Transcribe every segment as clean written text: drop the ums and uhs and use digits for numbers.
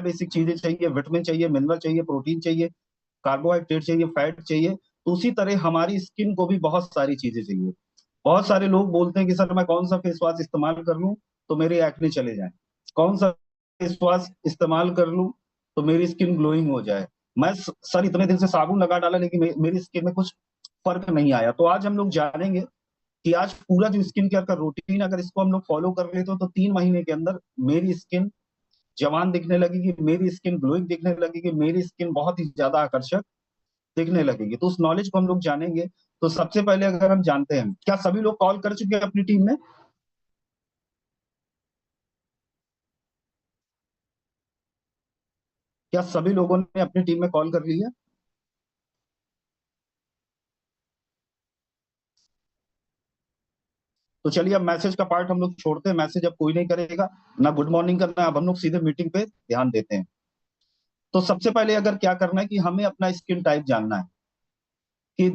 Basic चीजें चाहिए, vitamin चाहिए, मिनरल चाहिए, प्रोटीन चाहिए, कार्बोहाइड्रेट चाहिए, फैट चाहिए, तो उसी तरह हमारी स्किन को भी बहुत सारी चीजें चाहिए। बहुत सारे लोग बोलते हैं कि सर मैं कौन सा फेस वॉश इस्तेमाल कर लूं तो मेरे एक्ने चले जाएं, कौन सा फेस वॉश इस्तेमाल कर लूं तो मेरी स्किन ग्लोइंग हो जाए। सर इतने दिन से साबुन लगा डाला लेकिन मेरी स्किन में कुछ फर्क नहीं आया। तो आज हम लोग जानेंगे कि आज पूरा जो स्किन केयर का रूटीन अगर इसको हम लोग फॉलो कर लेते हो तो 3 महीने के अंदर मेरी स्किन जवान दिखने लगेगी, मेरी स्किन ग्लोइंग दिखने लगेगी, मेरी स्किन बहुत ही ज्यादा आकर्षक दिखने लगेगी। तो उस नॉलेज को हम लोग जानेंगे। तो सबसे पहले अगर हम जानते हैं, क्या सभी लोग कॉल कर चुके हैं अपनी टीम में? क्या सभी लोगों ने अपनी टीम में कॉल कर लिया? तो चलिए अब मैसेज का पार्ट हम लोग छोड़ते हैं, मैसेज अब कोई नहीं करेगा ना, गुड मॉर्निंग करना। अब हम लोग सीधे मीटिंग पे ध्यान देते हैं। तो सबसे पहले अगर क्या करना है कि हमें अपना स्किन टाइप जानना है कि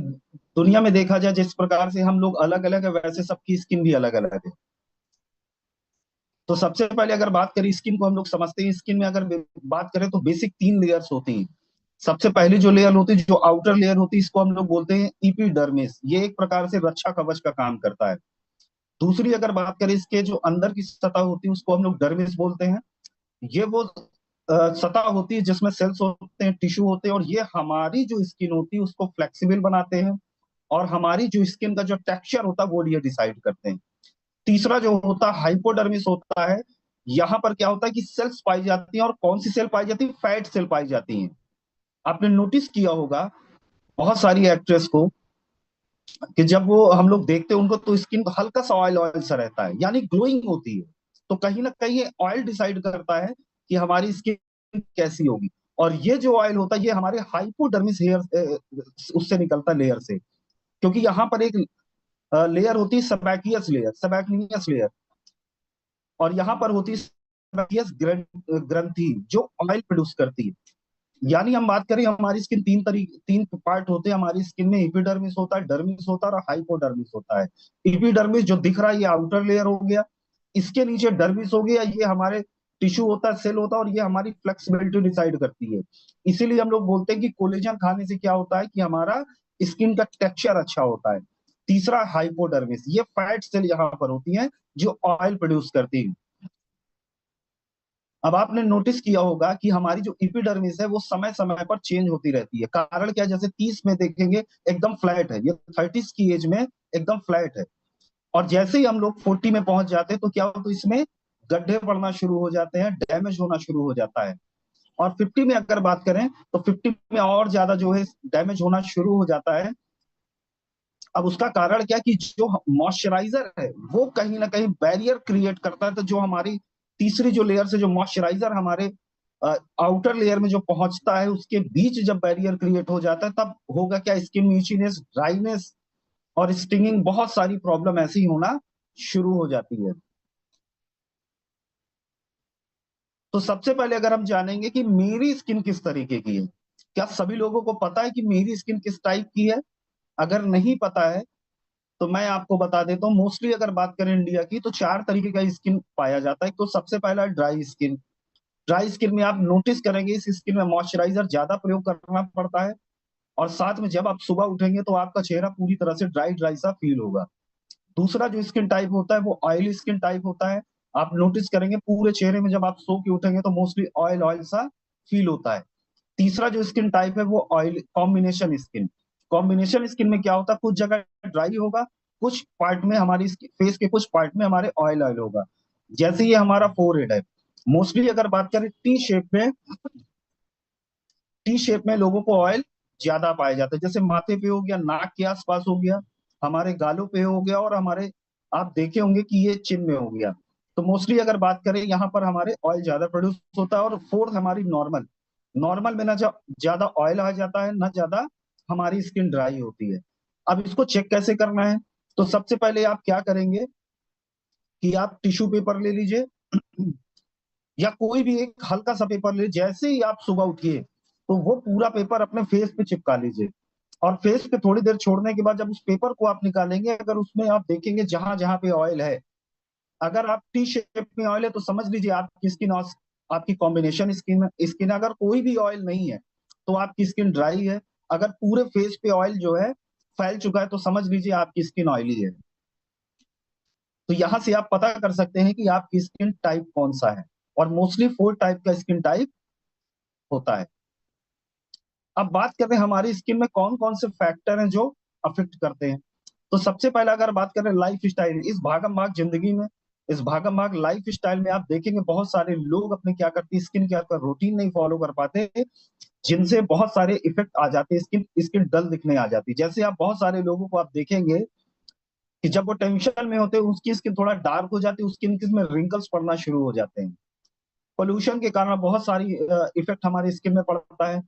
दुनिया में देखा जाए जिस प्रकार से हम लोग अलग अलग है वैसे सबकी स्किन भी अलग अलग है। तो सबसे पहले अगर बात करें स्किन को, हम लोग समझते हैं स्किन में अगर बात करें तो बेसिक 3 लेयर्स होती हैं। सबसे पहली जो लेयर होती है, जो आउटर लेयर होती है, इसको हम लोग बोलते हैं इपिडर्मिस। ये एक प्रकार से रक्षा कवच का काम करता है। दूसरी अगर बात करें इसके जो अंदर की सतह होती है उसको हम लोग डर्मिस बोलते हैं। ये वो सतह होती है जिसमें सेल्स होते हैं, टिश्यू होते हैं, और ये हमारी जो स्किन होती है उसको फ्लेक्सिबल बनाते हैं, और हमारी जो स्किन का जो टेक्सचर होता है वो ये डिसाइड करते हैं। तीसरा जो होता है हाइपोडर्मिस होता है। यहाँ पर क्या होता है कि सेल्स पाई जाती हैं, और कौन सी सेल पाई जाती है? फैट सेल पाई जाती हैं। आपने नोटिस किया होगा बहुत सारी एक्ट्रेस को कि जब वो हम लोग देखते हैं उनको तो स्किन हल्का सा ऑयल ऑयल सा रहता है, यानी ग्लोइंग होती है। तो कहीं ना कहीं ये ऑयल डिसाइड करता है कि हमारी स्किन कैसी होगी। और ये जो ऑयल होता है ये हमारे हाइपोडर्मिस हेयर उससे निकलता है, लेयर से। क्योंकि यहाँ पर एक लेयर होती है सबैकियस लेयर, सबैक्नियस लेयर, और यहाँ पर होती है सबैकियस ग्रंथि जो ऑयल प्रोड्यूस करती है। यानी हम बात करें हमारी स्किन 3 पार्ट होते हैं हमारी स्किन में। एपिडर्मिस होता है, डर्मिस होता है और हाइपोडर्मिस होता है। एपिडर्मिस जो दिख रहा है ये आउटर लेयर हो गया, इसके नीचे डर्मिस हो गया, ये हमारे टिश्यू होता है, सेल होता है, और ये हमारी फ्लेक्सिबिलिटी डिसाइड करती है। इसीलिए हम लोग बोलते हैं कि कोलेजन खाने से क्या होता है कि हमारा स्किन का टेक्सचर अच्छा होता है। तीसरा हाइपोडर्मिस, ये फैट सेल यहाँ पर होती है जो ऑयल प्रोड्यूस करती है। अब आपने नोटिस किया होगा कि हमारी जो इपिडर्मिस है वो समय समय पर चेंज होती रहती है। कारण क्या है? जैसे 30 में देखेंगे एकदम फ्लैट है, ये 30 की एज में एकदम फ्लैट है, और जैसे ही हम लोग 40 में पहुंच जाते हैं तो क्या होता है? तो इसमें गड्ढे पड़ना शुरू हो जाते हैं, डैमेज होना शुरू हो जाता है। और 50 में अगर बात करें तो 50 में और ज्यादा जो है डैमेज होना शुरू हो जाता है। अब उसका कारण क्या कि जो मॉइस्चराइजर है वो कहीं ना कहीं बैरियर क्रिएट करता है। तो जो हमारी तीसरी जो लेयर से जो मॉइस्चराइजर हमारे आउटर लेयर में जो पहुंचता है उसके बीच जब बैरियर क्रिएट हो जाता है तब होगा क्या? स्किन इचीनेस, ड्राइनेस और स्टिंगिंग, बहुत सारी प्रॉब्लम ऐसी होना शुरू हो जाती है। तो सबसे पहले अगर हम जानेंगे कि मेरी स्किन किस तरीके की है, क्या सभी लोगों को पता है कि मेरी स्किन किस टाइप की है? अगर नहीं पता है तो मैं आपको बता देता हूँ। मोस्टली अगर बात करें इंडिया की तो 4 तरीके का स्किन पाया जाता है। तो सबसे पहला ड्राई स्किन। ड्राई स्किन में आप नोटिस करेंगे इस स्किन में मॉइस्चराइजर ज्यादा प्रयोग करना पड़ता है, और साथ में जब आप सुबह उठेंगे तो आपका चेहरा पूरी तरह से ड्राई ड्राई सा फील होगा। दूसरा जो स्किन टाइप होता है वो ऑयली स्किन टाइप होता है। आप नोटिस करेंगे पूरे चेहरे में जब आप सो के उठेंगे तो मोस्टली ऑयल ऑयल सा फील होता है। तीसरा जो स्किन टाइप है वो oil combination skin. Combination skin में क्या होता है? कुछ जगह ड्राई होगा, कुछ पार्ट में हमारी फेस के कुछ पार्ट में हमारे ऑयल ऑयल होगा। जैसे ये हमारा फोरहेड है, मोस्टली अगर बात करें टी शेप में लोगों को ऑयल ज्यादा पाया जाता है। जैसे माथे पे हो गया, नाक के आसपास हो गया, हमारे गालों पे हो गया, और हमारे आप देखे होंगे कि ये चिन में हो गया। तो मोस्टली अगर बात करें यहाँ पर हमारे ऑयल ज्यादा प्रोड्यूस होता है। और फोर्थ हमारी नॉर्मल। नॉर्मल में ना ज्यादा ऑयल आ जाता है ना ज्यादा हमारी स्किन ड्राई होती है। अब इसको चेक कैसे करना है? तो सबसे पहले आप क्या करेंगे कि आप टिश्यू पेपर ले लीजिए या कोई भी एक हल्का सा पेपर ले। जैसे ही आप सुबह उठिए तो वो पूरा पेपर अपने फेस पे चिपका लीजिए, और फेस पे थोड़ी देर छोड़ने के बाद जब उस पेपर को आप निकालेंगे, अगर उसमें आप देखेंगे जहां जहां पे ऑयल है, अगर आप टी शेप में ऑयल है तो समझ लीजिए आपकी स्किन आपकी कॉम्बिनेशन स्किन स्किन अगर कोई भी ऑयल नहीं है तो आपकी स्किन ड्राई है। अगर पूरे फेस पे ऑयल जो है फैल चुका है तो समझ लीजिए आपकी स्किन ऑयली है। तो यहां से आप पता कर सकते हैं कि आपकी स्किन टाइप कौन सा है। और मोस्टली 4 टाइप का स्किन टाइप होता है। अब बात करते हैं हमारी स्किन में कौन कौन से फैक्टर हैं जो अफेक्ट करते हैं। तो सबसे पहला अगर बात करें लाइफ स्टाइल, इस भागम भाग जिंदगी में, इस भागम भाग लाइफ स्टाइल में आप देखेंगे बहुत सारे लोग अपने क्या करते हैं, स्किन केयर का रूटीन नहीं फॉलो कर पाते, जिनसे बहुत सारे इफेक्ट आ जाते हैं, स्किन स्किन डल दिखने आ जाती है। जैसे आप बहुत सारे लोगों को आप देखेंगे कि जब वो टेंशन में होते हैं उसकी स्किन थोड़ा डार्क हो जाती है, उसकी स्किन में रिंकल्स पड़ना शुरू हो जाते हैं। पोल्यूशन के कारण बहुत सारी इफेक्ट हमारी स्किन में पड़ता है।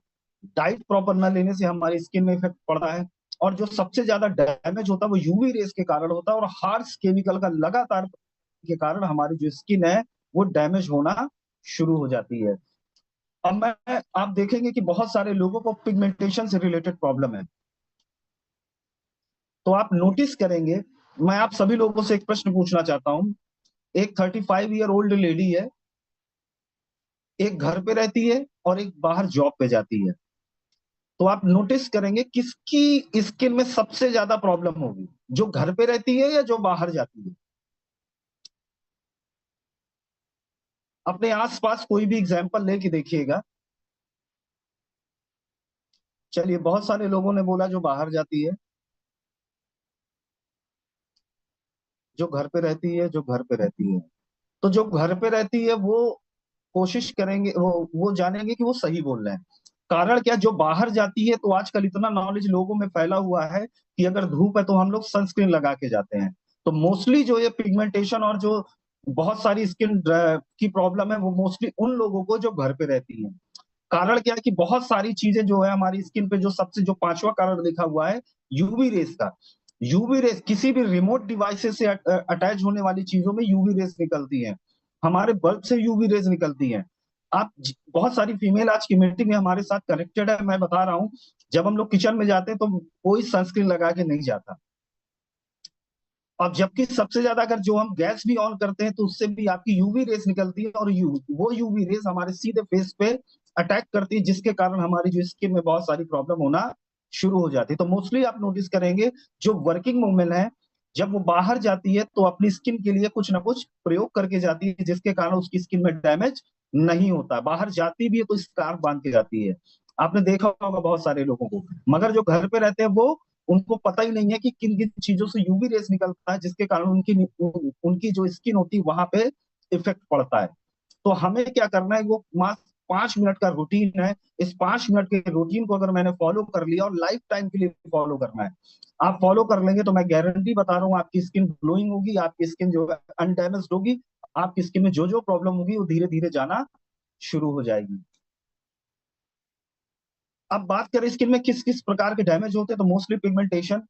डाइट प्रॉपर न लेने से हमारी स्किन में इफेक्ट पड़ता है। और जो सबसे ज्यादा डैमेज होता है वो यूवी रेस के कारण होता है, और हार्श केमिकल का लगातार के कारण हमारी जो स्किन है वो डैमेज होना शुरू हो जाती है। अब मैं आप देखेंगे कि बहुत सारे लोगों को पिगमेंटेशन से रिलेटेड प्रॉब्लम है। तो आप नोटिस करेंगे, मैं आप सभी लोगों से एक प्रश्न पूछना चाहता हूं। एक 35 ईयर ओल्ड लेडी है, एक घर पे रहती है और एक बाहर जॉब पे जाती है। तो आप नोटिस करेंगे किसकी स्किन में सबसे ज्यादा प्रॉब्लम होगी, जो घर पे रहती है या जो बाहर जाती है। अपने आसपास कोई भी एग्जाम्पल लेके देखिएगा। चलिए, बहुत सारे लोगों ने बोला जो बाहर जाती है, जो घर पे रहती है, जो घर पे रहती है। तो जो घर पे रहती है वो कोशिश करेंगे, वो जानेंगे कि वो सही बोल रहे हैं। कारण क्या, जो बाहर जाती है तो आजकल इतना नॉलेज लोगों में फैला हुआ है कि अगर धूप है तो हम लोग सनस्क्रीन लगा के जाते हैं। तो मोस्टली जो ये पिगमेंटेशन और जो बहुत सारी स्किन की प्रॉब्लम है वो मोस्टली उन लोगों को जो घर पे रहती है। कारण क्या है कि बहुत सारी चीजें जो है हमारी स्किन पे, जो सबसे जो पांचवा कारण लिखा हुआ है यूवी रेस का। यूवी रेस किसी भी रिमोट डिवाइसेस से अटैच होने वाली चीजों में यूवी रेस निकलती है। हमारे बल्ब से यूवी रेस निकलती है। बहुत सारी फीमेल आज की मीटिंग में हमारे साथ कनेक्टेड है, मैं बता रहा हूँ। जब हम लोग किचन में जाते हैं तो कोई सनस्क्रीन लगा के नहीं जाता। अब जबकि सबसे ज्यादा अगर जो हम गैस भी ऑन करते हैं तो उससे भी आपकी यूवी रेस निकलती है, और वो यूवी रेस हमारे सीधे फेस पे अटैक करती है, जिसके कारण हमारी जो स्किन में बहुत सारी प्रॉब्लम होना शुरू हो जाती है। तो मोस्टली आप नोटिस करेंगे जो वर्किंग वुमेन है, जब वो बाहर जाती है तो अपनी स्किन के लिए कुछ ना कुछ प्रयोग करके जाती है, जिसके कारण उसकी स्किन में डैमेज नहीं होता। बाहर जाती भी है तो स्कार्फ बांध के जाती है। आपने देखा होगा बहुत सारे लोगों को। मगर जो घर पे रहते हैं वो, उनको पता ही नहीं है कि किन किन चीजों से यूवी रेस निकलता है, जिसके कारण उनकी जो स्किन होती है वहां पे इफेक्ट पड़ता है। तो हमें क्या करना है, वो 5 मिनट का रूटीन है। इस 5 मिनट के रूटीन को अगर मैंने फॉलो कर लिया, और लाइफ टाइम के लिए फॉलो करना है, आप फॉलो कर लेंगे तो मैं गारंटी बता रहा हूँ आपकी स्किन ग्लोइंग होगी, आपकी स्किन जो है अनडैमेज्ड होगी। आपकी स्किन में जो जो प्रॉब्लम होगी वो धीरे धीरे जाना शुरू हो जाएगी। अब बात करें स्किन में किस किस प्रकार के डैमेज होते हैं, तो मोस्टली पिगमेंटेशन,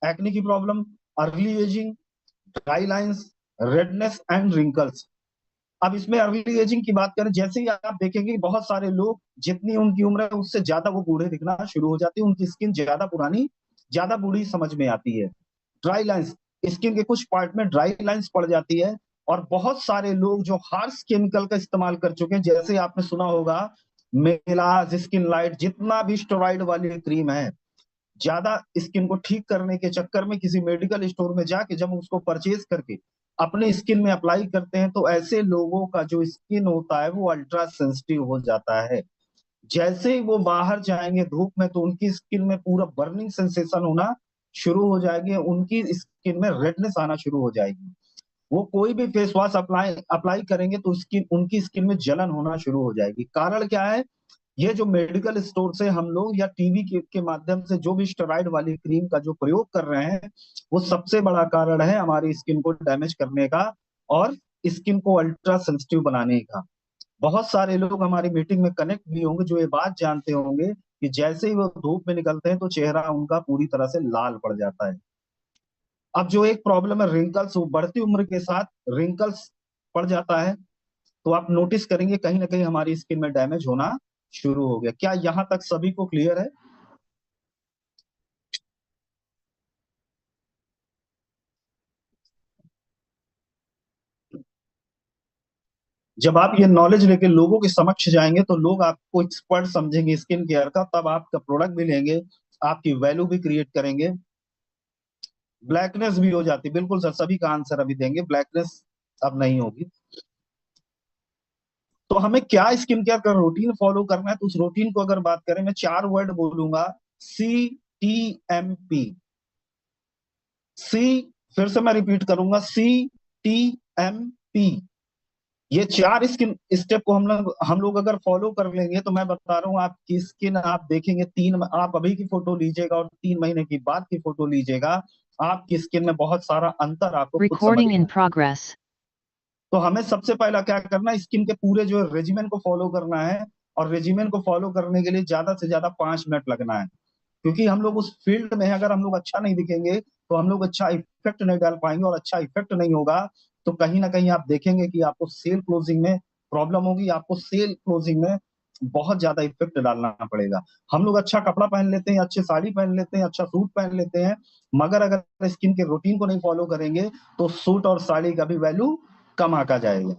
एक्ने की problem, early ageing, dry lines, redness and wrinkles. अब इसमें अर्ली एजिंग की बात करें, जैसे ही आप देखेंगे बहुत सारे लोग जितनी उनकी उम्र है उससे ज्यादा वो बूढ़े दिखना शुरू हो जाती है, उनकी स्किन ज्यादा पुरानी, ज्यादा बूढ़ी समझ में आती है। ड्राई लाइंस, स्किन के कुछ पार्ट में ड्राई लाइंस पड़ जाती है। और बहुत सारे लोग जो हार्श केमिकल का इस्तेमाल कर चुके हैं, जैसे आपने सुना होगा मेलाज, स्किन लाइट, जितना भी स्टेरॉइड वाली क्रीम है, ज्यादा स्किन को ठीक करने के चक्कर में किसी मेडिकल स्टोर में जाके जब उसको परचेज करके अपने स्किन में अप्लाई करते हैं तो ऐसे लोगों का जो स्किन होता है वो अल्ट्रा सेंसिटिव हो जाता है। जैसे ही वो बाहर जाएंगे धूप में तो उनकी स्किन में पूरा बर्निंग सेंसेशन होना शुरू हो जाएगी, उनकी स्किन में रेडनेस आना शुरू हो जाएगी। वो कोई भी फेस वॉश अप्लाई अप्लाई करेंगे तो स्किन उनकी स्किन में जलन होना शुरू हो जाएगी। कारण क्या है, ये जो मेडिकल स्टोर से हम लोग या टीवी के माध्यम से जो भी स्टेरॉइड वाली क्रीम का जो प्रयोग कर रहे हैं, वो सबसे बड़ा कारण है हमारी स्किन को डैमेज करने का और स्किन को अल्ट्रा सेंसिटिव बनाने का। बहुत सारे लोग हमारी मीटिंग में कनेक्ट भी होंगे जो ये बात जानते होंगे कि जैसे ही वो धूप में निकलते हैं तो चेहरा उनका पूरी तरह से लाल पड़ जाता है। अब जो एक प्रॉब्लम है रिंकल्स, वो बढ़ती उम्र के साथ रिंकल्स पड़ जाता है। तो आप नोटिस करेंगे कहीं ना कहीं हमारी स्किन में डैमेज होना शुरू हो गया। क्या यहाँ तक सभी को क्लियर है? जब आप ये नॉलेज लेके लोगों के समक्ष जाएंगे तो लोग आपको एक्सपर्ट समझेंगे स्किन केयर का, तब आपका प्रोडक्ट भी लेंगे, आपकी वैल्यू भी क्रिएट करेंगे। ब्लैकनेस भी हो जाती, बिल्कुल सर, सभी का आंसर अभी देंगे, ब्लैकनेस अब नहीं होगी। तो हमें क्या स्किन केयर का रूटीन फॉलो करना है, तो उस रूटीन को अगर बात करें, मैं 4 वर्ड बोलूंगा, CTMP। सी, फिर से मैं रिपीट करूंगा, CTMP। ये 4 स्किन स्टेप को हम लोग अगर फॉलो कर लेंगे, तो मैं बता रहा हूँ आपकी स्किन, आप देखेंगे आप अभी की फोटो लीजिएगा और 3 महीने की बाद की फोटो लीजिएगा, आपकी स्किन में बहुत सारा अंतर आपको खुद समझ Recording में in आएगा। progress. तो हमें सबसे पहला क्या करना है, स्किन के पूरे जो रेजिमेन को फॉलो करना है, और रेजिमेन को फॉलो करने के लिए ज्यादा से ज्यादा 5 मिनट लगना है, क्योंकि हम लोग उस फील्ड में हैं, अगर हम लोग अच्छा नहीं दिखेंगे तो हम लोग अच्छा इफेक्ट नहीं डाल पाएंगे, और अच्छा इफेक्ट नहीं होगा तो कहीं ना कहीं आप देखेंगे कि आपको सेल क्लोजिंग में प्रॉब्लम होगी, आपको सेल क्लोजिंग में बहुत ज्यादा इफेक्ट डालना पड़ेगा। हम लोग अच्छा कपड़ा पहन लेते हैं, अच्छी साड़ी पहन लेते हैं, अच्छा सूट पहन लेते हैं, मगर अगर स्किन के रूटीन को नहीं फॉलो करेंगे तो सूट और साड़ी का भी वैल्यू कम आका जाएगा।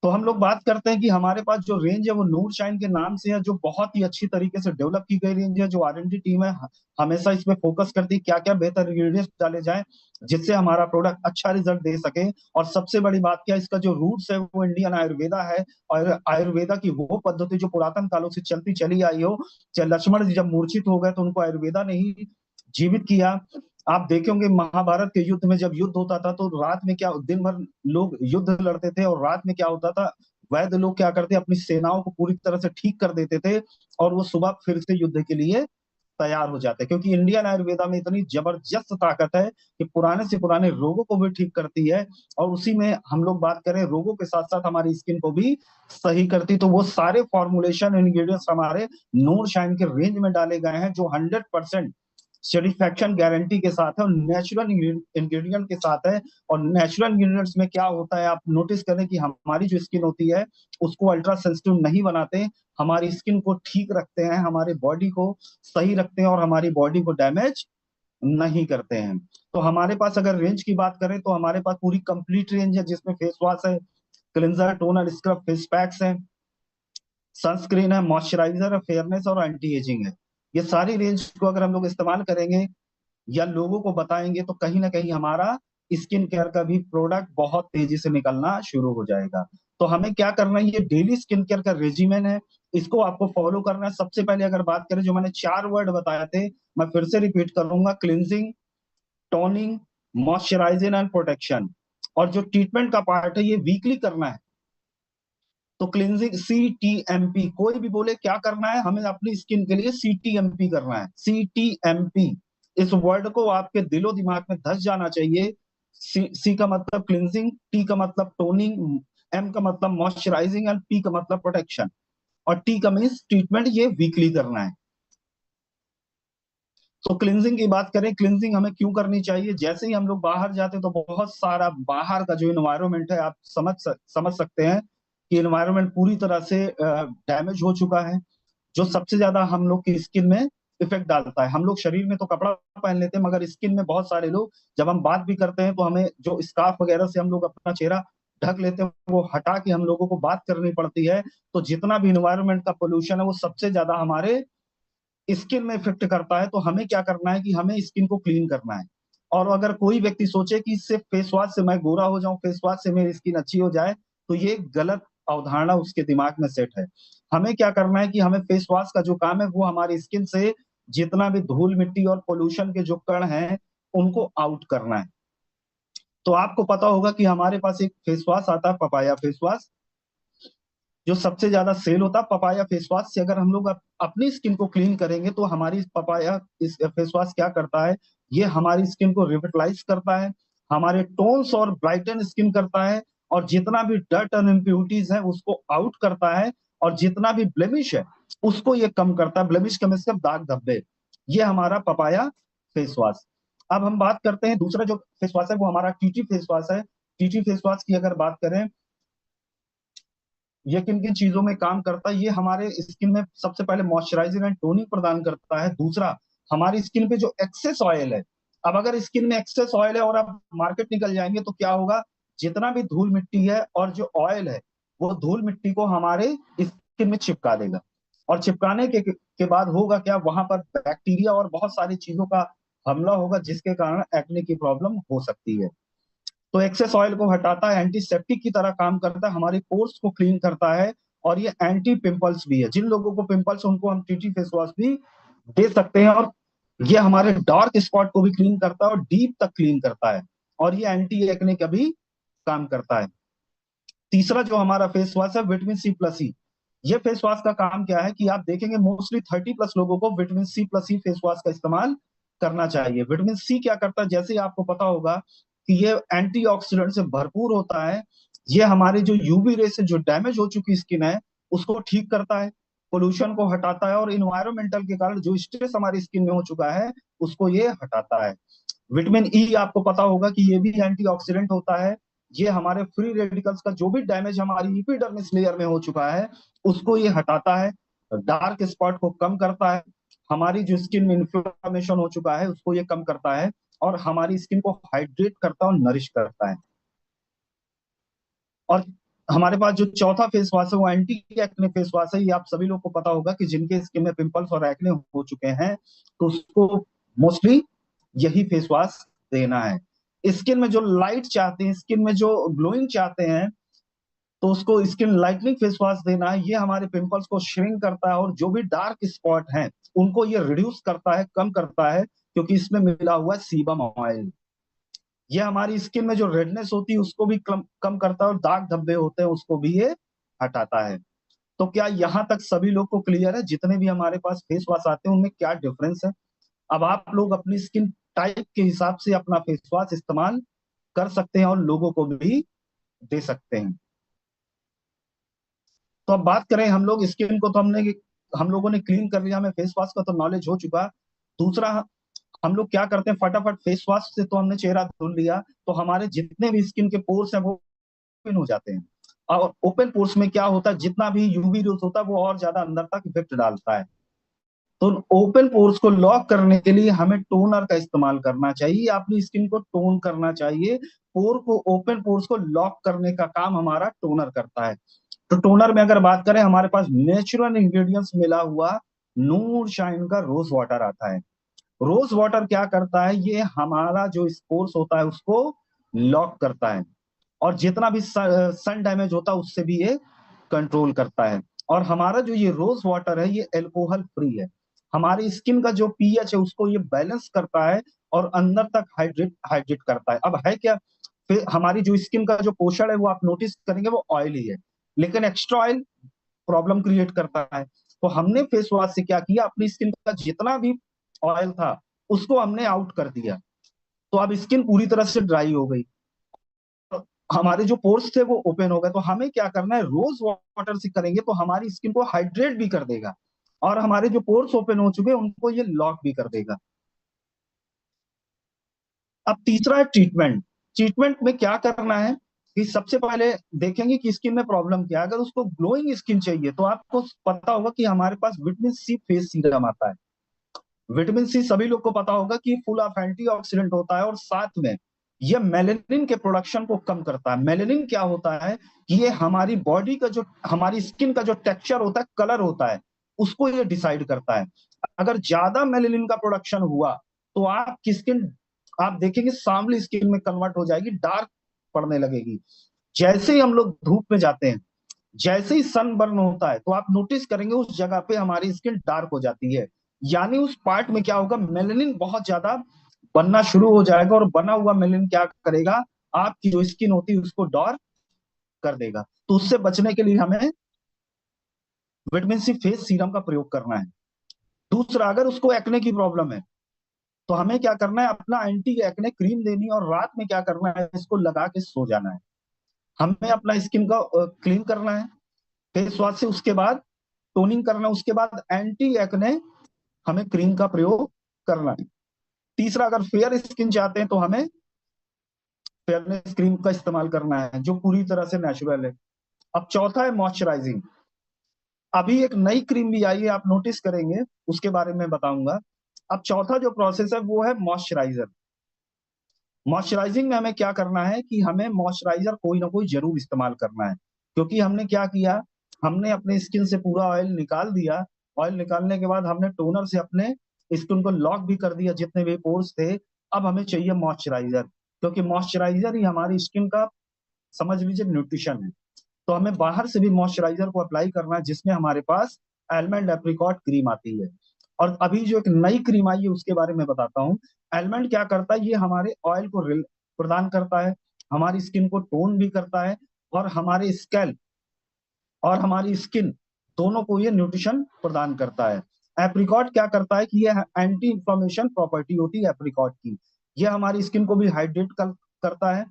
तो हम लोग बात करते हैं कि हमारे पास जो रेंज है वो नूर शाइन के नाम से है, जो बहुत ही अच्छी तरीके से डेवलप की गई रेंज है, जो R&D टीम है हमेशा इसमें फोकस करती है क्या क्या बेहतर इंग्रेडिएंट्स डाले जाएं जिससे हमारा प्रोडक्ट अच्छा रिजल्ट दे सके। और सबसे बड़ी बात क्या, इसका जो रूट्स है वो इंडियन आयुर्वेदा है, और आयुर्वेदा की वो पद्धति जो पुरातन कालों से चलती चली आई हो। चाहे लक्ष्मण जी जब मूर्छित हो गए तो उनको आयुर्वेदा ने ही जीवित किया। आप देखे होंगे महाभारत के युद्ध में जब युद्ध होता था तो रात में क्या, दिन भर लोग युद्ध लड़ते थे, और रात में क्या होता था, वैद्य लोग क्या करते, अपनी सेनाओं को पूरी तरह से ठीक कर देते थे, और वो सुबह फिर से युद्ध के लिए तैयार हो जाते हैं, क्योंकि इंडियन आयुर्वेदा में इतनी जबरदस्त ताकत है कि पुराने से पुराने रोगों को भी ठीक करती है, और उसी में हम लोग बात करें रोगों के साथ साथ हमारी स्किन को भी सही करती। तो वो सारे फॉर्मुलेशन इंग्रेडिएंट्स हमारे नूर शाइन के रेंज में डाले गए हैं, जो 100% सेटिस्फैक्शन गारंटी के साथ है, और नेचुरल इंग्रेडिएंट के साथ है। और नेचुरल इंग्रेडिएंट्स में क्या होता है, आप नोटिस करें कि हमारी जो स्किन होती है उसको अल्ट्रा सेंसिटिव नहीं बनाते, हमारी स्किन को ठीक रखते हैं, हमारे बॉडी को सही रखते हैं, और हमारी बॉडी को डैमेज नहीं करते हैं। तो हमारे पास अगर रेंज की बात करें तो हमारे पास पूरी कंप्लीट रेंज है, जिसमें फेस वॉश है, cleanser, toner, scrub, face packs है, सनस्क्रीन है, मॉइस्चराइजर है, फेयरनेस और एंटी एजिंग है। ये सारी रेंज को अगर हम लोग इस्तेमाल करेंगे या लोगों को बताएंगे तो कहीं ना कहीं हमारा स्किन केयर का भी प्रोडक्ट बहुत तेजी से निकलना शुरू हो जाएगा। तो हमें क्या करना है, ये डेली स्किन केयर का रेजिमेन है, इसको आपको फॉलो करना है। सबसे पहले अगर बात करें, जो मैंने 4 वर्ड बताए थे, मैं फिर से रिपीट करूंगा, cleansing, toning, moisturising and protection. और जो ट्रीटमेंट का पार्ट है ये वीकली करना है। तो क्लिनजिंग, CTMP, कोई भी बोले क्या करना है, हमें अपनी स्किन के लिए CTMP करना है, CTMP। इस वर्ड को आपके दिलो दिमाग में धस जाना चाहिए। सी का मतलब क्लिनजिंग, टी का मतलब टोनिंग, एम का मतलब मॉइस्चराइजिंग, एंड पी का मतलब प्रोटेक्शन, और टी का मीन्स ट्रीटमेंट, ये वीकली करना है। तो क्लिनजिंग की बात करें, क्लिनजिंग हमें क्यों करनी चाहिए, जैसे ही हम लोग बाहर जाते हैं तो बहुत सारा बाहर का जो इन्वायरमेंट है, आप समझ सकते हैं कि इन्वायरमेंट पूरी तरह से डैमेज हो चुका है। जो सबसे ज्यादा हम लोग की स्किन में इफेक्ट डालता है, हम लोग शरीर में तो कपड़ा पहन लेते हैं, मगर स्किन में बहुत सारे लोग जब हम बात भी करते हैं तो हमें जो स्कार्फ वगैरह से हम लोग अपना चेहरा ढक लेते हैं, वो हटा के हम लोगों को बात करनी पड़ती है। तो जितना भी इन्वायरमेंट का पोल्यूशन है वो सबसे ज्यादा हमारे स्किन में इफेक्ट करता है। तो हमें क्या करना है कि हमें स्किन को क्लीन करना है। और अगर कोई व्यक्ति सोचे कि इससे फेस वॉश से मैं गोरा हो जाऊं, फेस वॉश से मेरी स्किन अच्छी हो जाए, तो ये गलत अवधारणा उसके दिमाग में सेट है। हमें क्या करना है कि हमें फेस वॉश का जो काम है वो हमारी स्किन से जितना भी धूल मिट्टी और पोल्यूशन के जो कण हैं उनको आउट करना है। तो आपको पता होगा कि हमारे पास एक फेस वॉश आता है, पपाया फेस वॉश, जो सबसे ज्यादा सेल होता है। पपाया फेस वॉश से अगर हम लोग अपनी स्किन को क्लीन करेंगे तो हमारी पपाया इस फेस वॉश क्या करता है, ये हमारी स्किन को रिविटलाइज करता है, हमारे टोन्स और ब्राइटन स्किन करता है, और जितना भी डर्ट और इम्प्यूरिटीज है उसको आउट करता है, और जितना भी ब्लेमिश है उसको ये कम करता है। ब्लेमिश का मतलब दाग धब्बे, ये हमारा पपाया फेस वॉश। अब हम बात करते हैं दूसरा जो फेस वॉश है वो हमारा टीटी फेस वॉश है। टीटी फेस वॉश की अगर बात करें, ये किन किन चीजों में काम करता है, ये हमारे स्किन में सबसे पहले मॉइस्चराइजिंग एंड टोनिंग प्रदान करता है। दूसरा, हमारी स्किन पे जो एक्सेस ऑयल है, अब अगर स्किन में एक्सेस ऑयल है और आप मार्केट निकल जाएंगे तो क्या होगा, जितना भी धूल मिट्टी है और जो ऑयल है वो धूल मिट्टी को हमारे स्किन में चिपका देगा। और चिपकाने के बाद होगा क्या, वहां पर बैक्टीरिया और बहुत सारी चीजों का हमला होगा, जिसके कारण एक्ने की प्रॉब्लम हो सकती है। तो एक्सेस ऑयल को हटाता है, एंटीसेप्टिक की तरह काम करता है, हमारे पोर्स को क्लीन करता है, और ये एंटी पिंपल्स भी है। जिन लोगों को पिंपल्स उनको हम टीटी फेस वॉश भी दे सकते हैं। और ये हमारे डार्क स्पॉट को भी क्लीन करता है और डीप तक क्लीन करता है, और ये एंटी एक्ने का भी काम करता है। तीसरा जो हमारा फेस वॉश है विटामिन सी प्लस ई। ये फेस वॉश का काम क्या है कि आप देखेंगे मोस्टली 30+ लोगों को विटामिन सी प्लस ई फेस वॉश का इस्तेमाल करना चाहिए। विटामिन सी क्या करता है, जैसे ही आपको पता होगा कि ये एंटीऑक्सीडेंट से भरपूर होता है। ये हमारे जो यूवी रे से जो डैमेज हो चुकी स्किन है उसको ठीक करता है, पोल्यूशन को हटाता है, और इन्वायरमेंटल के कारण जो स्ट्रेस हमारी स्किन में हो चुका है उसको ये हटाता है। विटामिन ई आपको पता होगा कि ये भी एंटीऑक्सीडेंट होता है। ये हमारे फ्री रेडिकल्स का जो भी डैमेज हमारी एपिडर्मिस लेयर में हो चुका है उसको ये हटाता है, डार्क स्पॉट को कम करता है, हमारी जो स्किन में इन्फ्लेमेशन हो चुका है उसको ये कम करता है, और हमारी स्किन को हाइड्रेट करता है और नरिश करता है। और हमारे पास जो चौथा फेस वॉश है वो एंटी एक्ने फेस वॉश है। ये आप सभी लोग को पता होगा कि जिनके स्किन में पिंपल्स और एक्ने हो चुके हैं तो उसको मोस्टली यही फेस वॉश देना है। स्किन में जो लाइट चाहते हैं, स्किन में जो ग्लोइंग चाहते हैं, तो उसको स्किन लाइटनिंग फेस वॉश देना है। ये हमारे पिंपल्स को श्रिंक करता है, और जो भी डार्क स्पॉट हैं उनको ये रिड्यूस करता है, कम करता है, क्योंकि इसमें मिला हुआ है सीबम ऑयल। ये हमारी स्किन में जो रेडनेस होती है उसको भी कम करता है, और दाग धब्बे होते हैं उसको भी ये हटाता है। तो क्या यहाँ तक सभी लोग को क्लियर है, जितने भी हमारे पास फेस वॉश आते हैं उनमें क्या डिफरेंस है? अब आप लोग अपनी स्किन टाइप के हिसाब से अपना फेस वॉश इस्तेमाल कर सकते हैं और लोगों को भी दे सकते हैं। तो अब बात करें, हम लोग स्किन को तो हम लोगों ने क्लीन कर लिया, हमें फेस वॉश का तो नॉलेज हो चुका। दूसरा, हम लोग क्या करते हैं, फटाफट फेस वॉश से तो हमने चेहरा धुल लिया, तो हमारे जितने भी स्किन के पोर्स हैं वो ओपन हो जाते हैं। और ओपन पोर्स में क्या होता है, जितना भी यूवी रेज होता है वो और ज्यादा अंदर तक इफेक्ट डालता है। तो ओपन पोर्स को लॉक करने के लिए हमें टोनर का इस्तेमाल करना चाहिए, अपनी स्किन को टोन करना चाहिए। पोर को, ओपन पोर्स को लॉक करने का काम हमारा टोनर करता है। तो टोनर में अगर बात करें, हमारे पास नेचुरल इंग्रेडिएंट्स मिला हुआ नूर शाइन का रोज वाटर आता है। रोज वाटर क्या करता है, ये हमारा जो स्पोर्स होता है उसको लॉक करता है, और जितना भी सन डैमेज होता है उससे भी ये कंट्रोल करता है। और हमारा जो ये रोज वाटर है ये अल्कोहल फ्री है, हमारी स्किन का जो पीएच है उसको ये बैलेंस करता है, और अंदर तक हाइड्रेट हाइड्रेट करता है। अब है क्या, फिर हमारी जो स्किन का जो पोषण है वो आप नोटिस करेंगे वो ऑयली है, लेकिन एक्स्ट्रा ऑयल प्रॉब्लम क्रिएट करता है। तो हमने फेस वॉश से क्या किया, अपनी स्किन का जितना भी ऑयल था उसको हमने आउट कर दिया, तो अब स्किन पूरी तरह से ड्राई हो गई, हमारे जो पोर्स थे वो ओपन हो गए। तो हमें क्या करना है, रोज वाटर से करेंगे तो हमारी स्किन को हाइड्रेट भी कर देगा, और हमारे जो पोर्स ओपन हो चुके हैं उनको ये लॉक भी कर देगा। अब तीसरा है ट्रीटमेंट। ट्रीटमेंट में क्या करना है कि सबसे पहले देखेंगे कि स्किन में प्रॉब्लम क्या है। अगर उसको ग्लोइंग स्किन चाहिए तो आपको पता होगा कि हमारे पास विटामिन सी फेस सीरम आता है। विटामिन सी सभी लोग को पता होगा कि फुल ऑफ एंटीऑक्सीडेंट होता है, और साथ में ये मेलेनिन के प्रोडक्शन को कम करता है। मेलेनिन क्या होता है कि ये हमारी बॉडी का जो, हमारी स्किन का जो टेक्सचर होता है, कलर होता है, उसको ये डिसाइड करता है। अगर ज्यादा मेलेनिन का प्रोडक्शन हुआ तो आपकी स्किन, आप देखेंगे सांवली स्किन में कन्वर्ट हो जाएगी, डार्क पड़ने लगेगी। जैसे ही हम लोग धूप में जाते हैं, जैसे ही सन बर्न होता है, तो आप नोटिस करेंगे उस जगह पे हमारी स्किन डार्क हो जाती है। यानी उस पार्ट में क्या होगा, मेलेनिन बहुत ज्यादा बनना शुरू हो जाएगा, और बना हुआ मेलेनिन क्या करेगा, आपकी जो स्किन होती है उसको डार्क कर देगा। तो उससे बचने के लिए हमें विटामिन सी फेस सीरम का प्रयोग करना है। दूसरा, अगर उसको एक्ने की प्रॉब्लम है तो हमें क्या करना है, अपना एंटी एक्ने क्रीम देनी है, और रात में क्या करना है, इसको लगा के सो जाना है। हमें अपना स्किन का क्लीन करना है फेस वॉश से, उसके बाद टोनिंग करना है, उसके बाद एंटी एक्ने हमें क्रीम का प्रयोग करना है। तीसरा, अगर फेयर स्किन चाहते हैं तो हमें फेयरनेस क्रीम का इस्तेमाल करना है जो पूरी तरह से नेचुरल है। अब चौथा है मॉइस्चराइजिंग। अभी एक नई क्रीम भी आई है, आप नोटिस करेंगे, उसके बारे में बताऊंगा। अब चौथा जो प्रोसेस है वो है मॉइस्चराइजर। मॉइस्चराइजिंग में हमें क्या करना है कि हमें मॉइस्चराइजर कोई ना कोई जरूर इस्तेमाल करना है। क्योंकि हमने क्या किया, हमने अपने स्किन से पूरा ऑयल निकाल दिया। ऑयल निकालने के बाद हमने टोनर से अपने स्किन को लॉक भी कर दिया जितने भी पोर्स थे। अब हमें चाहिए मॉइस्चराइजर, क्योंकि मॉइस्चराइजर ही हमारी स्किन का समझ लीजिए न्यूट्रिशन है। तो हमें बाहर से भी मॉइस्चराइजर को अप्लाई करना है, जिसमें हमारे पास एलमंड एप्रिकॉट क्रीम आती है। और अभी जो एक नई क्रीम आई है उसके बारे में बताता हूँ। एलमंड क्या करता है, ये हमारे ऑयल को प्रदान करता है, हमारी स्किन को टोन भी करता है, और हमारे स्कैल्प और हमारी स्किन दोनों को ये न्यूट्रिशन प्रदान करता है। एप्रिकॉट क्या करता है कि ये एंटी इंफ्लेमेशन प्रॉपर्टी होती है एप्रिकॉट की, ये हमारी स्किन को भी हाइड्रेट करता है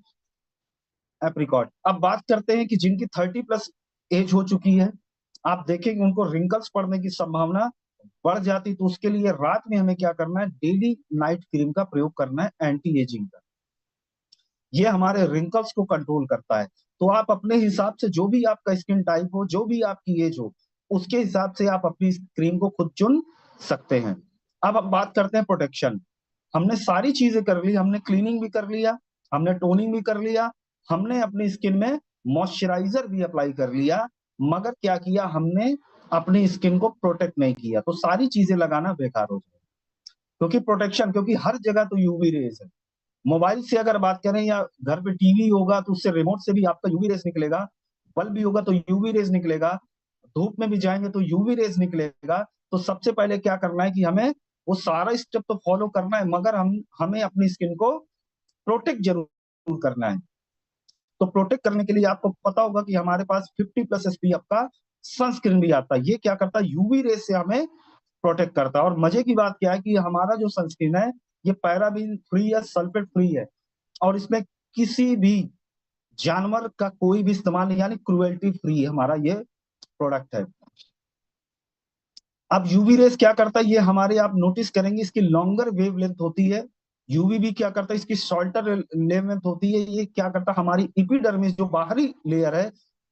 एप्रिकॉट। अब बात करते हैं कि जिनकी 30+ एज हो चुकी है, आप देखेंगे उनको रिंकल्स पड़ने की संभावना बढ़ जाती, तो उसके लिए रात में हमें क्या करना है, डेली नाइट क्रीम का प्रयोग करना है एंटी एजिंग का। ये हमारे रिंकल्स को कंट्रोल करता है। तो आप अपने हिसाब से, जो भी आपका स्किन टाइप हो, जो भी आपकी एज हो, उसके हिसाब से आप अपनी क्रीम को खुद चुन सकते हैं। अब बात करते हैं प्रोटेक्शन। हमने सारी चीजें कर ली, हमने क्लीनिंग भी कर लिया, हमने टोनिंग भी कर लिया, हमने अपनी स्किन में मॉइस्चराइजर भी अप्लाई कर लिया, मगर क्या किया, हमने अपनी स्किन को प्रोटेक्ट नहीं किया। तो सारी चीजें लगाना बेकार हो जाए, क्योंकि प्रोटेक्शन, क्योंकि हर जगह तो यूवी रेज है। मोबाइल से अगर बात करें या घर पे टीवी होगा तो उससे रिमोट से भी आपका यूवी रेस निकलेगा, बल्ब भी होगा तो यूवी रेस निकलेगा, धूप में भी जाएंगे तो यूवी रेस निकलेगा। तो सबसे पहले क्या करना है कि हमें वो सारा स्टेप तो फॉलो करना है, मगर हमें अपनी स्किन को प्रोटेक्ट जरूर करना है। तो प्रोटेक्ट करने के लिए आपको पता होगा कि हमारे पास 50+ एसपीएफ का सनस्क्रीन भी आता है। ये क्या करता है, यूवी रेस से हमें प्रोटेक्ट करता है। और मजे की बात क्या है कि हमारा जो सनस्क्रीन है, ये पैराबीन फ्री है, सल्फेट फ्री है, और इसमें किसी भी जानवर का कोई भी इस्तेमाल नहीं, यानी क्रुएल्टी फ्री हमारा ये प्रोडक्ट है। अब यूवी रेस क्या करता है, ये हमारे, आप नोटिस करेंगे इसकी लॉन्गर वेवलेंथ होती है। यूवी भी क्या करता है, इसकी शॉर्टर वेवलेंथ होती है। ये क्या करता है, हमारी एपिडर्मिस जो बाहरी लेयर है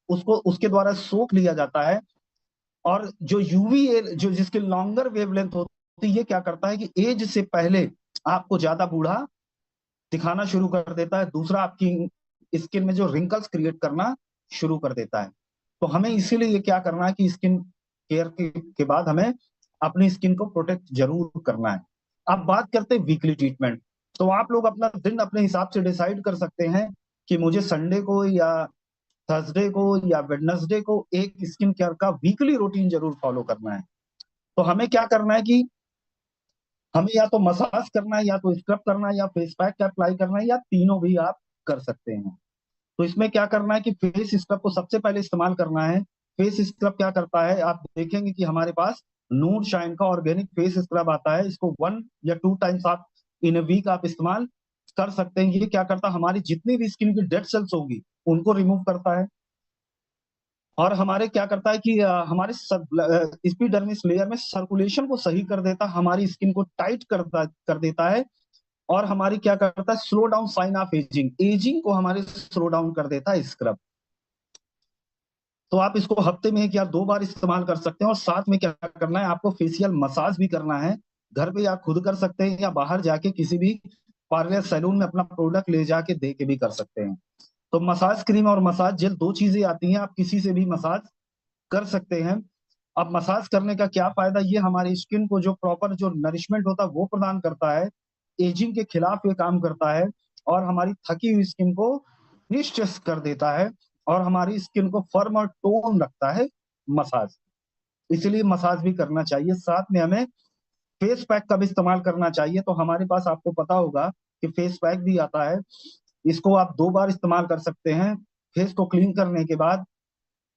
उसको उसके द्वारा सोख लिया जाता है। और जो यूवी जो जिसकी लॉन्गर वेवलेंथ होती है, ये क्या करता है कि एज से पहले आपको ज्यादा बूढ़ा दिखाना शुरू कर देता है। दूसरा, आपकी स्किन में जो रिंकल्स क्रिएट करना शुरू कर देता है। तो हमें इसीलिए ये क्या करना है कि स्किन केयर के बाद हमें अपनी स्किन को प्रोटेक्ट जरूर करना है। अब बात करते हैं वीकली ट्रीटमेंट। तो आप लोग अपना दिन अपने हिसाब से डिसाइड कर सकते हैं कि मुझे संडे को या थर्सडे को या वेडनेसडे को एक स्किन केयर का वीकली रूटीन जरूर फॉलो करना है। तो हमें क्या करना है कि हमें या तो मसाज करना है, या तो स्क्रब करना है, या फेस पैक का अप्लाई करना है, या तीनों भी आप कर सकते हैं। तो इसमें क्या करना है कि फेस स्क्रब को सबसे पहले इस्तेमाल करना है। फेस स्क्रब क्या करता है, आप देखेंगे कि हमारे पास नूर शाइन का ऑर्गेनिक फेस स्क्रब आता है। इसको 1 या 2 टाइम्स आप इन वीक आप इस्तेमाल कर सकते हैं। ये क्या करता है, हमारी जितनी भी स्किन की डेड सेल्स होगी उनको रिमूव करता है। और हमारे क्या करता है कि हमारे एपिडर्मिस लेयर में सर्कुलेशन को सही कर देता है, हमारी स्किन को टाइट कर देता है। और हमारी क्या करता है, slow down sign of ageing, ageing को हमारे स्लो डाउन कर देता है स्क्रब। तो आप इसको हफ्ते में 1 या 2 बार इस्तेमाल कर सकते हैं। और साथ में क्या करना है, आपको फेशियल मसाज भी करना है। घर पे आप खुद कर सकते हैं, या बाहर जाके किसी भी पार्लर सैलून में अपना प्रोडक्ट ले जाके दे के भी कर सकते हैं। तो मसाज क्रीम और मसाज जेल 2 चीजें आती हैं, आप किसी से भी मसाज कर सकते हैं। अब मसाज करने का क्या फायदा, ये हमारी स्किन को जो प्रॉपर जो नरिशमेंट होता है वो प्रदान करता है, एजिंग के खिलाफ ये काम करता है, और हमारी थकी हुई स्किन को रिस्ट्रेस कर देता है, और हमारी स्किन को फर्म और टोन रखता है मसाज। इसलिए मसाज भी करना चाहिए। साथ में हमें फेस पैक का भी इस्तेमाल करना चाहिए। तो हमारे पास, आपको पता होगा कि फेस पैक भी आता है, इसको आप 2 बार इस्तेमाल कर सकते हैं। फेस को क्लीन करने के बाद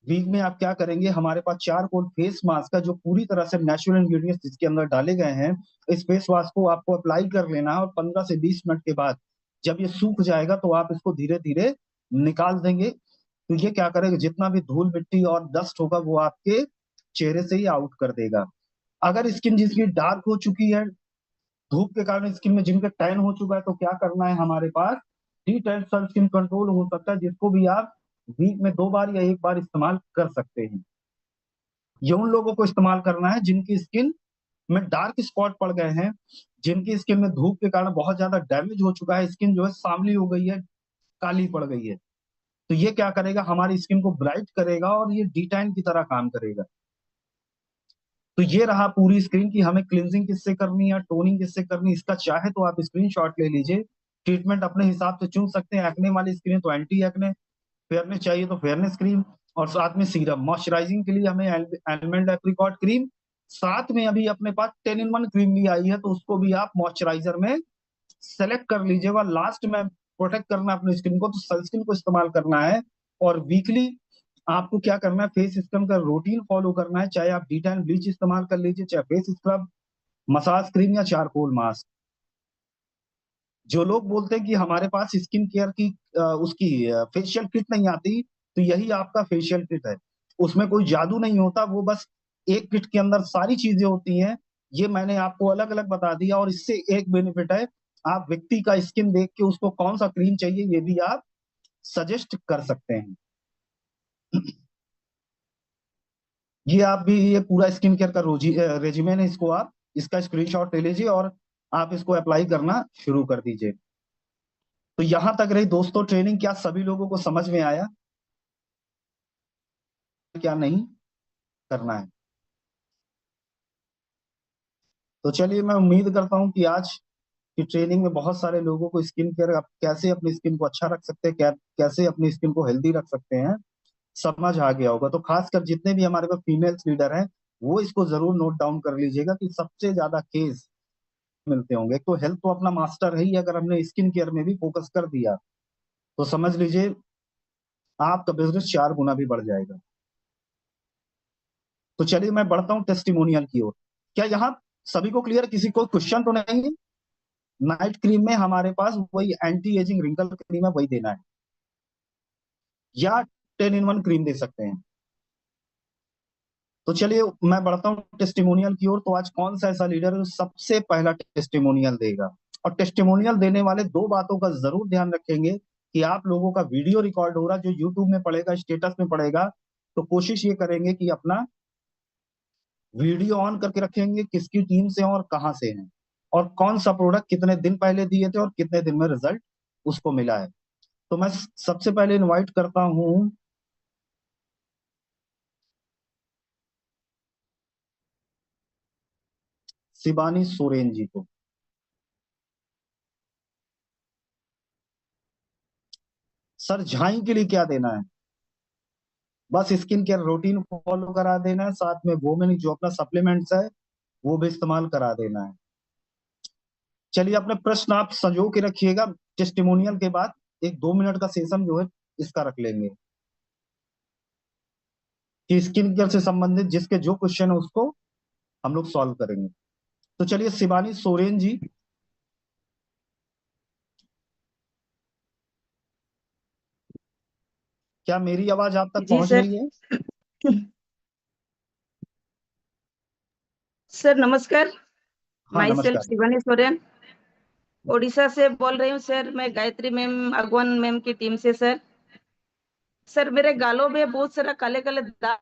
वीक में आप क्या करेंगे, हमारे पास चारकोल फेस मास्क का जो पूरी तरह से नेचुरल इंग्रेडिएंट्स जिसके अंदर डाले गए हैं, इस फेस मास्क को आपको अप्लाई कर लेना है। और 15 से 20 मिनट के बाद जब ये सूख जाएगा तो आप इसको धीरे धीरे निकाल देंगे। तो ये क्या करेगा, जितना भी धूल मिट्टी और डस्ट होगा वो आपके चेहरे से ही आउट कर देगा। अगर स्किन जिसकी डार्क हो चुकी है, धूप के कारण स्किन में जिनका टैन हो चुका है, तो क्या करना है, हमारे पास डी टैन सन स्किन कंट्रोल हो सकता है, जिसको भी आप वीक में 2 बार या 1 बार इस्तेमाल कर सकते हैं। ये उन लोगों को इस्तेमाल करना है जिनकी स्किन में डार्क स्पॉट पड़ गए हैं, जिनकी स्किन में धूप के कारण बहुत ज्यादा डैमेज हो चुका है, स्किन जो है सांवली हो गई है, काली पड़ गई है। तो ये क्या करेगा, हमारी स्किन को ब्राइट करेगा और ये डी10 की तरह काम करेगा। तो ये रहा पूरी स्क्रीन की हमें क्लिनजिंग किससे करनी है, टोनिंग किससे करनी है। इसका चाहे तो आप स्क्रीनशॉट ले लीजिए, ट्रीटमेंट अपने हिसाब से चुन सकते हैं। एक्ने वाली स्क्रीन तो एंटी एक्ने, फेयरनेस चाहिए तो फेयरनेस क्रीम, और साथ में सीरम। मॉइस्चराइजिंग के लिए हमें एलमंड एप्रिकॉट क्रीम, साथ में अभी अपने पास 10 in 1 क्रीम भी आई है, तो उसको भी आप मॉइस्चराइजर में सेलेक्ट कर लीजिएगा। लास्ट में प्रोटेक्ट करना है अपनी स्किन को, तो सनस्क्रीन को इस्तेमाल करना है। और वीकली आपको क्या करना है, फेस स्क्रब का रूटीन फॉलो करना है। चाहे आप डी10 ब्लीच इस्तेमाल कर लीजिए, चाहे फेस स्क्रब, मसाज क्रीम या चारकोल मास्क। जो लोग बोलते हैं कि हमारे पास स्किन केयर की उसकी फेशियल किट नहीं आती, तो यही आपका फेशियल किट है। उसमें कोई जादू नहीं होता, वो बस एक किट के अंदर सारी चीजें होती हैं। ये मैंने आपको अलग अलग बता दिया। और इससे एक बेनिफिट है, आप व्यक्ति का स्किन देख के उसको कौन सा क्रीम चाहिए ये भी आप सजेस्ट कर सकते हैं। ये आप भी, ये पूरा स्किन केयर का रेजिमेन है, इसको आप इसका स्क्रीनशॉट ले लीजिए और आप इसको अप्लाई करना शुरू कर दीजिए। तो यहां तक रही दोस्तों ट्रेनिंग। क्या सभी लोगों को समझ में आया, क्या नहीं करना है? तो चलिए, मैं उम्मीद करता हूं कि आज की ट्रेनिंग में बहुत सारे लोगों को स्किन केयर, आप कैसे अपनी स्किन को अच्छा रख सकते हैं, कैसे अपनी स्किन को हेल्दी रख सकते हैं, समझ आ गया होगा। तो खासकर जितने भी हमारे पास फीमेल्स लीडर हैं, वो इसको जरूर नोट डाउन कर लीजिएगा कि सबसे ज्यादा केस मिलते होंगे। एक तो हेल्थ तो अपना मास्टर है ही, अगर हमने स्किन केयर में भी फोकस कर दिया तो समझ लीजिए आपका बिजनेस 4 गुना भी बढ़ जाएगा। तो चलिए मैं बढ़ता हूँ टेस्टिमोनियल की ओर। क्या यहाँ सभी को क्लियर, किसी को क्वेश्चन तो नहीं है? नाइट क्रीम में हमारे पास वही एंटी एजिंग रिंकल क्रीम है, वही देना है, या 10 in 1 क्रीम दे सकते हैं। तो चलिए मैं बढ़ता हूँ टेस्टिमोनियल की ओर। तो आज कौन सा ऐसा लीडर है जो सबसे पहला टेस्टिमोनियल देगा? और टेस्टिमोनियल देने वाले दो बातों का जरूर ध्यान रखेंगे कि आप लोगों का वीडियो रिकॉर्ड हो रहा है, जो यूट्यूब में पड़ेगा, स्टेटस में पड़ेगा, तो कोशिश ये करेंगे कि अपना वीडियो ऑन करके रखेंगे, किसकी टीम से हैं और कहाँ से हैं, और कौन सा प्रोडक्ट कितने दिन पहले दिए थे और कितने दिन में रिजल्ट उसको मिला है। तो मैं सबसे पहले इनवाइट करता हूँ शिबानी सोरेन जी को। सर झाई के लिए क्या देना है? बस स्किन केयर रूटीन फॉलो करा देना है, साथ में वोमेन जो अपना सप्लीमेंट्स है वो भी इस्तेमाल करा देना है। चलिए अपने प्रश्न आप संजो के रखिएगा। टेस्टिमोनियल के बाद एक 2 मिनट का सेशन जो है इसका रख लेंगे, कि स्किन केयर से संबंधित जिसके जो क्वेश्चन है उसको हम लोग सॉल्व करेंगे। तो चलिए शिवानी सोरेन जी, क्या मेरी आवाज आप तक जी पहुंच सर। रही है? सर नमस्कार। हाँ माई सेल्फ नमस्कार। शिवानी सोरेन, उड़ीसा से बोल रही हूँ सर। मैं गायत्री मैम, अगवान मैम की टीम से सर। सर मेरे गालों में बहुत सारा काले काले दाग